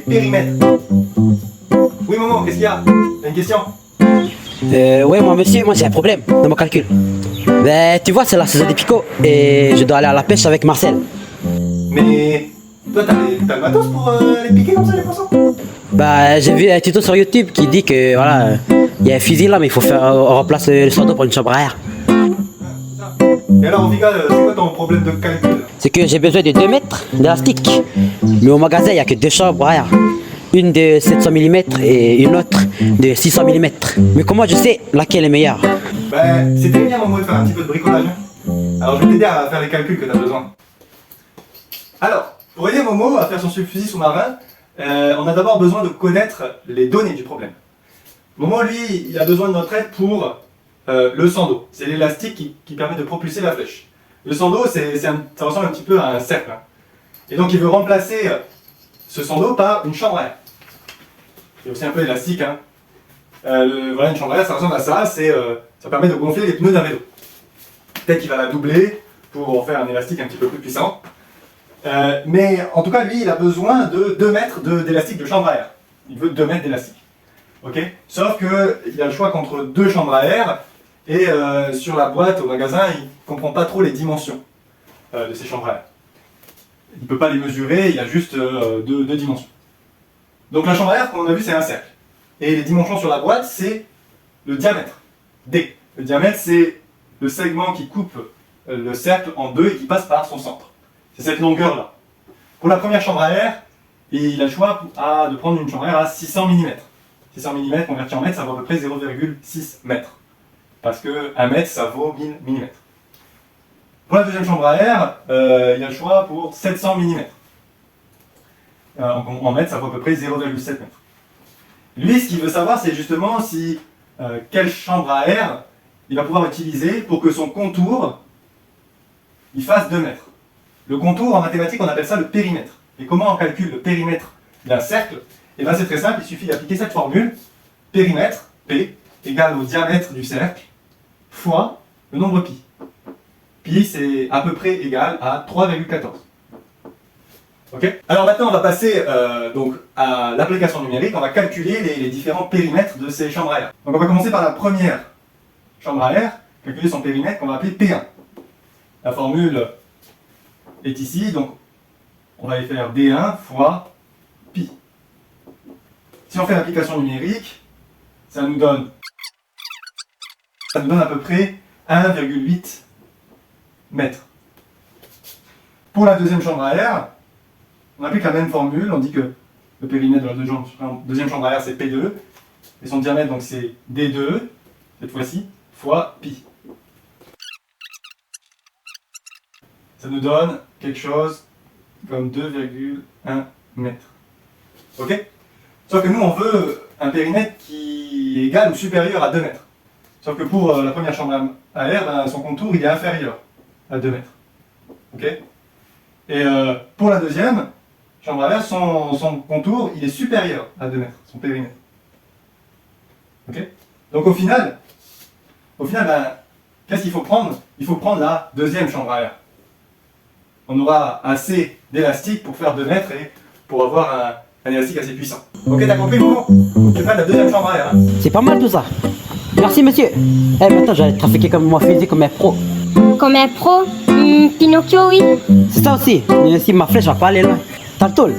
périmètre. Oui, Momo, qu'est-ce qu'il y a? T'as une question? Ouais, moi monsieur, moi j'ai un problème dans mon calcul. Ben, tu vois, c'est la saison des picots et je dois aller à la pêche avec Marcel. Mais toi, t'as le matos pour les piquer comme ça, les poissons? Bah, j'ai vu un tuto sur YouTube qui dit que voilà, il y a un fusil là, mais il faut faire, on remplace le seau d'eau pour une chambre à air. Et alors, on rigole, c'est quoi ton problème de calcul? C'est que j'ai besoin de 2 mètres d'élastique. Mais au magasin, il n'y a que 2 chambres à air. Une de 700 mm et une autre de 600 mm. Mais comment je sais laquelle est meilleure? Ben, c'était bien, Momo, de faire un petit peu de bricolage. Hein. Alors, je vais t'aider à faire les calculs que t'as besoin. Alors, pour aider Momo à faire son fusil sous-marin, on a d'abord besoin de connaître les données du problème. Momo, lui, il a besoin de notre aide pour le sando. C'est l'élastique qui permet de propulser la flèche. Le sando, ça ressemble un petit peu à un cercle. Hein. Et donc, il veut remplacer ce sando par une chambre à air. C'est aussi un peu élastique. Hein. Voilà, une chambre à air, ça ressemble à ça. Ça permet de gonfler les pneus d'un vélo. Peut-être qu'il va la doubler pour en faire un élastique un petit peu plus puissant. Mais en tout cas, lui, il a besoin de 2 mètres d'élastique de chambre à air. Il veut 2 mètres d'élastique. Okay. Sauf qu'il a le choix contre 2 chambres à air et sur la boîte au magasin, il ne comprend pas trop les dimensions de ces chambres à air. Il ne peut pas les mesurer, il a juste 2 dimensions. Donc la chambre à air, comme on a vu, c'est un cercle. Et les dimensions sur la boîte, c'est le diamètre. D. Le diamètre, c'est le segment qui coupe le cercle en 2 et qui passe par son centre. C'est cette longueur-là. Pour la première chambre à air, il a le choix de prendre une chambre à air à 600 mm. 600 mm converti en mètres, ça vaut à peu près 0,6 mètres. Parce que 1 mètre, ça vaut 1000 mm. Pour la deuxième chambre à air, il a le choix pour 700 mm. En mètres, ça vaut à peu près 0,7 mètres. Lui, ce qu'il veut savoir, c'est justement quelle chambre à air il va pouvoir utiliser pour que son contour il fasse 2 mètres. Le contour, en mathématiques, on appelle ça le périmètre. Et comment on calcule le périmètre d'un cercle? Et bien c'est très simple, il suffit d'appliquer cette formule. Périmètre, P, égale au diamètre du cercle, fois le nombre pi. Pi, c'est à peu près égal à 3,14. Ok? Alors maintenant, on va passer donc à l'application numérique. On va calculer les différents périmètres de ces chambres à air. Donc on va commencer par la première chambre à air, calculer son périmètre qu'on va appeler P1. La formule est ici, donc on va y faire D1 fois pi. Si on fait l'application numérique, ça nous donne à peu près 1,8 mètres. Pour la deuxième chambre à air, on applique la même formule, on dit que le périmètre de la deuxième chambre à air c'est P2, et son diamètre donc c'est D2, cette fois-ci, fois pi. Ça nous donne quelque chose comme 2,1 mètres. Ok? Sauf que nous, on veut un périmètre qui est égal ou supérieur à 2 mètres. Sauf que pour la première chambre à air, son contour il est inférieur à 2 mètres. Ok? Et pour la deuxième chambre à air, son contour il est supérieur à 2 mètres, son périmètre. Ok? Donc au final, qu'est-ce qu'il faut prendre? Il faut prendre la deuxième chambre à air. On aura assez d'élastique pour faire 2 mètres et pour avoir un élastique assez puissant. Ok, t'as compris, Momo? Je prends la deuxième chambre à air. Hein. C'est pas mal tout ça. Merci monsieur. Maintenant j'allais trafiquer comme moi fusil comme un pro. Comme un pro? Pinocchio, oui. C'est ça aussi. Mais si ma flèche va pas aller loin. T'as le tôle.